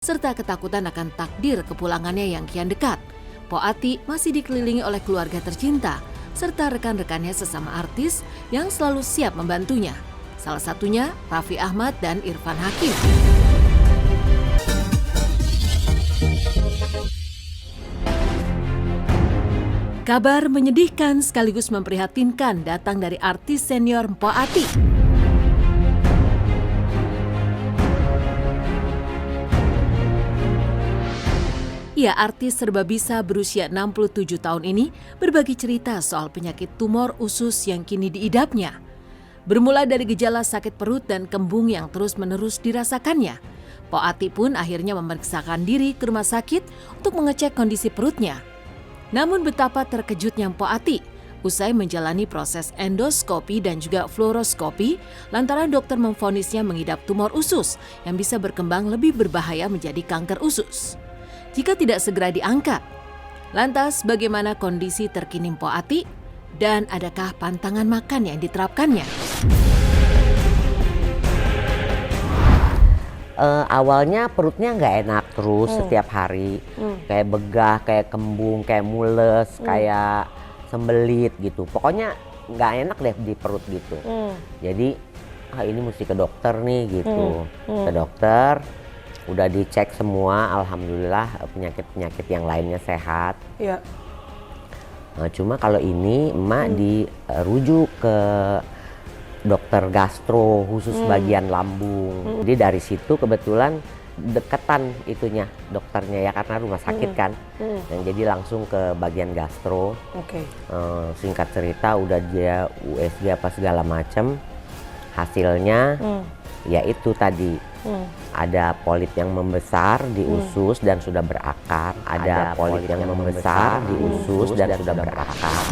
serta ketakutan akan takdir kepulangannya yang kian dekat. Po Ati masih dikelilingi oleh keluarga tercinta, serta rekan-rekannya sesama artis yang selalu siap membantunya. Salah satunya Raffi Ahmad dan Irfan Hakim. Kabar menyedihkan sekaligus memprihatinkan datang dari artis senior Po Ati. Ya, artis serba bisa berusia 67 tahun ini berbagi cerita soal penyakit tumor usus yang kini diidapnya. Bermula dari gejala sakit perut dan kembung yang terus-menerus dirasakannya, Po Ati pun akhirnya memeriksakan diri ke rumah sakit untuk mengecek kondisi perutnya. Namun betapa terkejutnya Po Ati usai menjalani proses endoskopi dan juga fluoroskopi lantaran dokter memvonisnya mengidap tumor usus yang bisa berkembang lebih berbahaya menjadi kanker usus jika tidak segera diangkat. Lantas bagaimana kondisi terkini Po Ati dan adakah pantangan makan yang diterapkannya? Awalnya perutnya nggak enak terus setiap hari, kayak begah, kayak kembung, kayak mules, kayak sembelit gitu. Pokoknya nggak enak deh di perut gitu. Jadi ini mesti ke dokter nih gitu. Ke dokter, udah dicek semua, alhamdulillah penyakit-penyakit yang lainnya sehat. Iya. Nah, cuma kalau ini emak dirujuk ke dokter gastro khusus bagian lambung. Jadi dari situ kebetulan deketan itunya dokternya ya karena rumah sakit kan. Dan jadi langsung ke bagian gastro. Oke. Singkat cerita udah dia USG apa segala macam. Hasilnya ya itu tadi ada polip yang membesar di usus dan sudah berakar. Ada polip yang membesar di usus dan sudah berakar.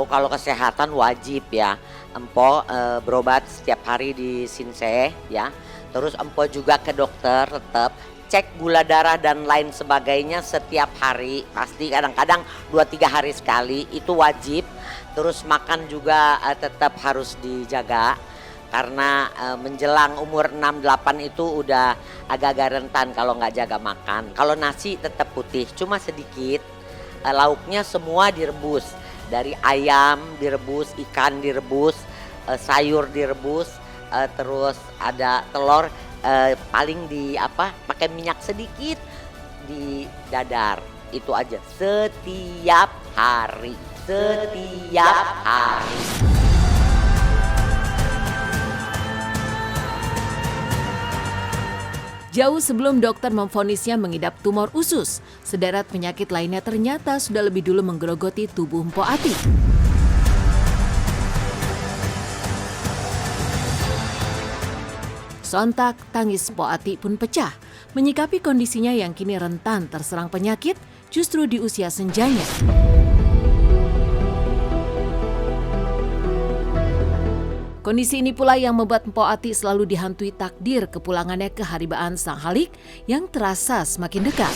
Oh, kalau kesehatan wajib ya, empo berobat setiap hari di Sinseh ya. Terus empo juga ke dokter tetap cek gula darah dan lain sebagainya setiap hari. Pasti kadang-kadang 2-3 hari sekali itu wajib. Terus makan juga tetap harus dijaga karena menjelang umur 6-8 itu udah agak-agak rentan kalau nggak jaga makan. Kalau nasi tetap putih, cuma sedikit. Lauknya semua direbus. Dari ayam direbus, ikan direbus, sayur direbus, terus ada telur paling pakai minyak sedikit di dadar. Itu aja setiap hari. Jauh sebelum dokter memvonisnya mengidap tumor usus, sederet penyakit lainnya ternyata sudah lebih dulu menggerogoti tubuh Po Ati. Sontak tangis Po Ati pun pecah, menyikapi kondisinya yang kini rentan terserang penyakit justru di usia senjanya. Kondisi ini pula yang membuat Po Ati selalu dihantui takdir kepulangannya ke haribaan Sang Halik yang terasa semakin dekat.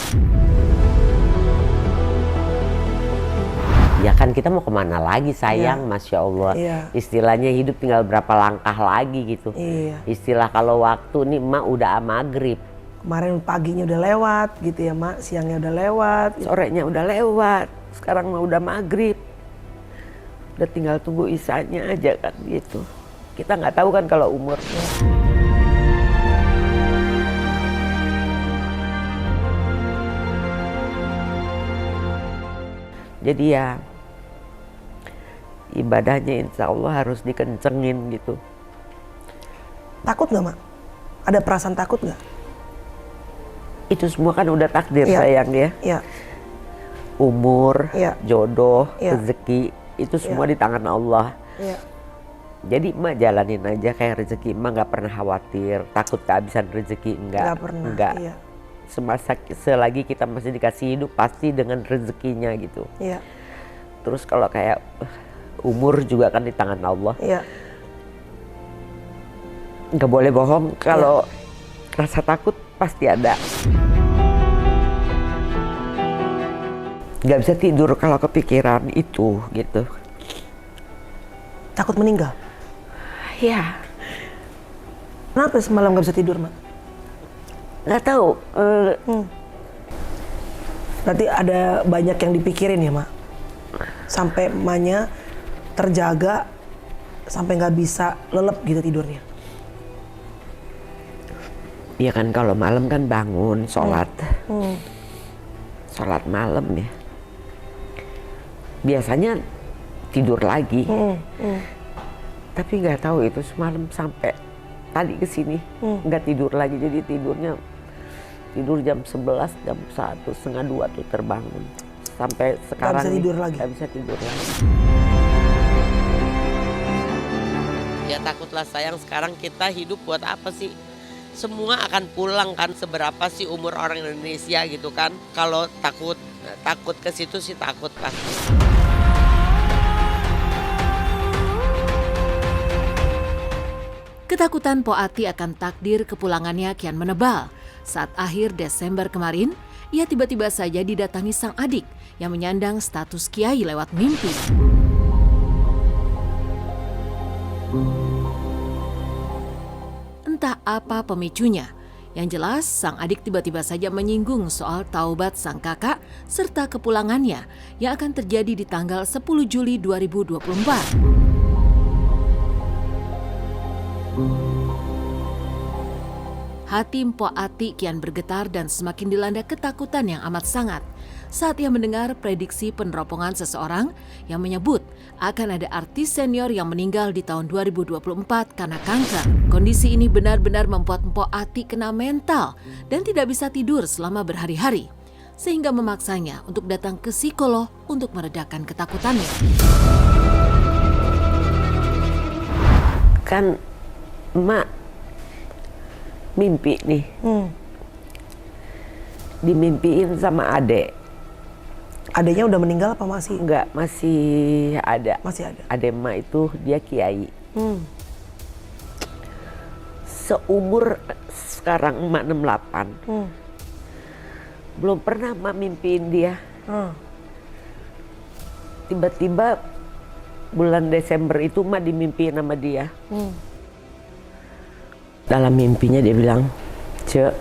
Ya kan kita mau kemana lagi sayang, Masya Allah. Iya. Istilahnya hidup tinggal berapa langkah lagi gitu. Iya. Istilah kalau waktu nih emak udah maghrib. Kemarin paginya udah lewat gitu ya Mak, siangnya udah lewat. Sorenya udah lewat, sekarang mah udah maghrib. Udah tinggal tunggu isanya aja kan gitu. Kita nggak tahu kan kalau umurnya. Jadi ya ibadahnya insya Allah harus dikencengin gitu. Takut nggak Mak? Ada perasaan takut nggak? Itu semua kan udah takdir sayang ya. Iya. Umur, jodoh, rezeki itu semua di tangan Allah. Iya. Jadi emak jalanin aja kayak rezeki, emak nggak pernah khawatir, takut kehabisan rezeki, enggak pernah. Enggak. Iya. Selagi kita masih dikasih hidup pasti dengan rezekinya gitu. Iya. Terus kalau kayak umur juga kan di tangan Allah. Iya. Nggak boleh bohong, kalau rasa takut pasti ada. Nggak bisa tidur kalau kepikiran itu gitu. Takut meninggal? Ya, Kenapa semalam nggak bisa tidur, Mak? nggak tahu. Berarti ada banyak yang dipikirin ya, Mak? Sampai emaknya terjaga, sampai nggak bisa lelep gitu tidurnya. Ya kan kalau malam kan bangun, sholat. Sholat malam ya. Biasanya tidur lagi. Tapi nggak tahu itu semalam sampai tadi ke sini nggak tidur lagi. Jadi tidur jam 11, jam 1, setengah 2 tuh terbangun. Sampai sekarang bisa tidur lagi? Nggak bisa tidur lagi. Ya takutlah sayang, sekarang kita hidup buat apa sih? Semua akan pulang kan, seberapa sih umur orang Indonesia gitu kan. Kalau takut ke situ sih takut lah. Ketakutan Po Ati akan takdir kepulangannya kian menebal. Saat akhir Desember kemarin, ia tiba-tiba saja didatangi sang adik yang menyandang status kiai lewat mimpi. Entah apa pemicunya. Yang jelas, sang adik tiba-tiba saja menyinggung soal taubat sang kakak serta kepulangannya yang akan terjadi di tanggal 10 Juli 2024. Hati Mpok Ati kian bergetar dan semakin dilanda ketakutan yang amat sangat saat ia mendengar prediksi peneropongan seseorang yang menyebut akan ada artis senior yang meninggal di tahun 2024 karena kanker. Kondisi ini benar-benar membuat Mpok Ati kena mental dan tidak bisa tidur selama berhari-hari, sehingga memaksanya untuk datang ke psikolog untuk meredakan ketakutannya. Kan emak mimpi nih, dimimpiin sama adek. Adanya udah meninggal apa masih? Enggak, masih ada. Masih ada. Adek emak itu dia kiai. Seumur sekarang emak 68, belum pernah emak mimpiin dia. Tiba-tiba bulan Desember itu emak dimimpiin sama dia. Dalam mimpinya dia bilang, "Ce,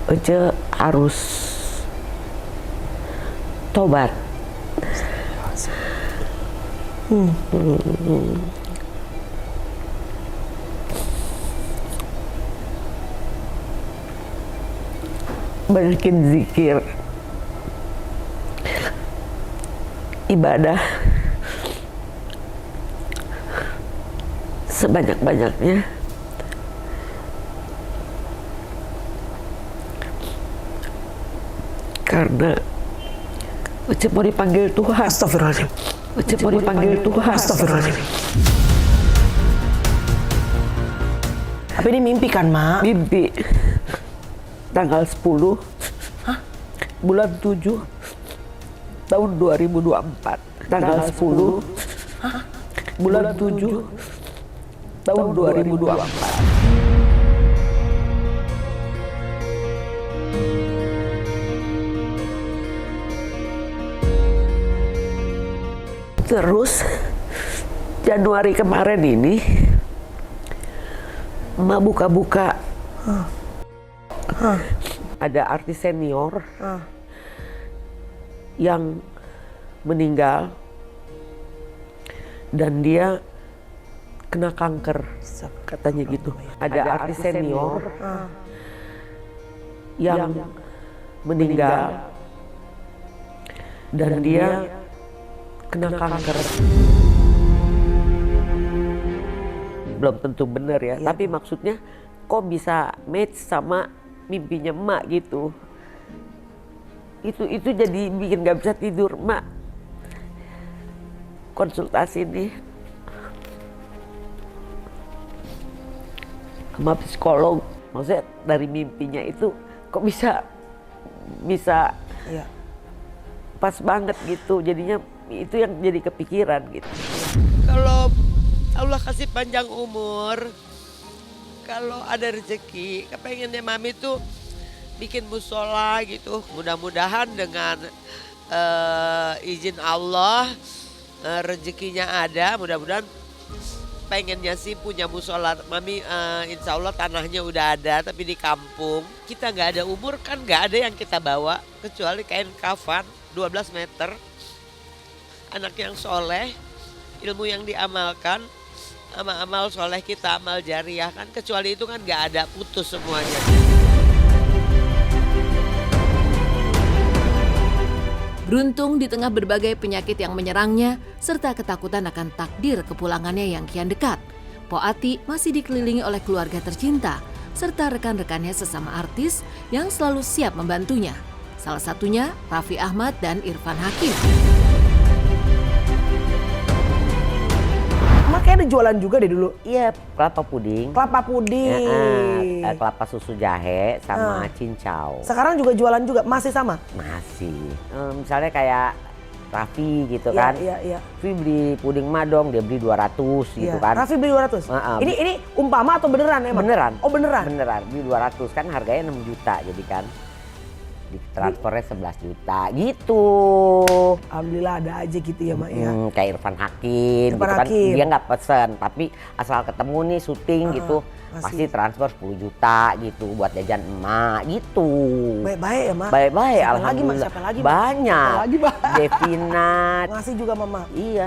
Ece harus tobat." Banyakin zikir, ibadah sebanyak-banyaknya. Karena Ece mau dipanggil Tuhan. Astagfirullahaladzim. Ece mau dipanggil Tuhan. Astagfirullahaladzim. Tapi ini mimpi kan, Mak? Mimpi tanggal 10 bulan 7 tahun 2024. Tanggal 10 bulan 7 tahun 2024. Terus Januari kemarin ini emak buka-buka, ada artis senior yang meninggal dan dia kena kanker, katanya gitu. Ada artis senior yang meninggal dan dia kena kanker. Belum tentu benar ya, tapi maksudnya kok bisa match sama mimpinya emak gitu. Itu jadi bikin gak bisa tidur. Emak konsultasi nih sama psikolog, maksudnya dari mimpinya itu kok bisa Iya. pas banget gitu, jadinya itu yang jadi kepikiran gitu. Kalau Allah kasih panjang umur, kalau ada rezeki, kepengennya mami tuh bikin musola gitu. Mudah-mudahan dengan izin Allah rezekinya ada, mudah-mudahan pengennya sih punya musola. Mami insya Allah tanahnya udah ada tapi di kampung. Kita nggak ada umur kan, nggak ada yang kita bawa kecuali kain kafan 12 meter. Anak yang soleh, ilmu yang diamalkan, sama amal soleh kita, amal jariah kan, kecuali itu kan nggak ada, putus semuanya. Beruntung di tengah berbagai penyakit yang menyerangnya, serta ketakutan akan takdir kepulangannya yang kian dekat, Po Ati masih dikelilingi oleh keluarga tercinta, serta rekan-rekannya sesama artis yang selalu siap membantunya. Salah satunya Raffi Ahmad dan Irfan Hakim. Mak kayak ada jualan juga deh dulu. Iya, kelapa puding. Kelapa puding. Kelapa susu jahe sama cincau. Sekarang juga jualan juga, masih sama? Masih. Misalnya kayak Raffi gitu Iya, kan. iya. Raffi beli puding madong, dia beli 200 gitu Iya. kan. Raffi beli 200? Ini umpama atau beneran emang? Beneran. Oh beneran? Beneran, beli 200 kan harganya 6 juta jadi kan. Di transfernya 11 juta gitu. Alhamdulillah ada aja gitu ya Mak ya. Kayak Irfan Hakim Irfan gitu kan. Hakim. Dia nggak pesen tapi asal ketemu nih syuting gitu pasti transfer 10 juta gitu buat jajan emak gitu. Baik-baik ya Mak? Baik-baik, Siapa alhamdulillah. lagi, Mak? Siapa lagi, Mak? Banyak. Siapa lagi, Mak? Devina. Ngasih juga Mama? Iya.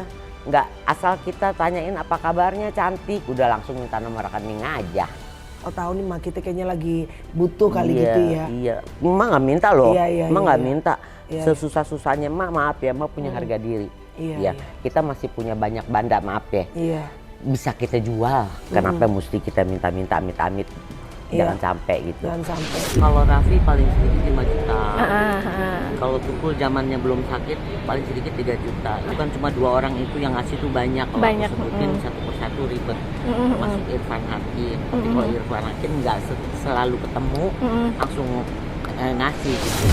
Nggak asal kita tanyain apa kabarnya cantik, udah langsung minta nomor rekening aja. Oh tahu nih Mak, kita kayaknya lagi butuh kali Iya, gitu ya. Iya. Emak nggak minta loh. Iya, Emak nggak iya. minta. Iya. Sesusah-susahnya emak, maaf ya, emak punya harga diri. Iya, iya. Kita masih punya banyak banda, maaf ya. Iya. Bisa kita jual. Kenapa mesti kita minta-minta amit-amit? Iya. Jangan sampai gitu. Jangan sampai. Kalau Raffi paling sedikit 5 juta. Kalau Tukul zamannya belum sakit paling sedikit 3 juta. Itu kan cuma 2 orang itu yang ngasih tuh banyak. Kalau Banyak, aku sebutin satu persatu ribet. Termasuk Irfan Hakim. Tapi kalau Irfan Hakim nggak selalu ketemu, langsung ngasih gitu.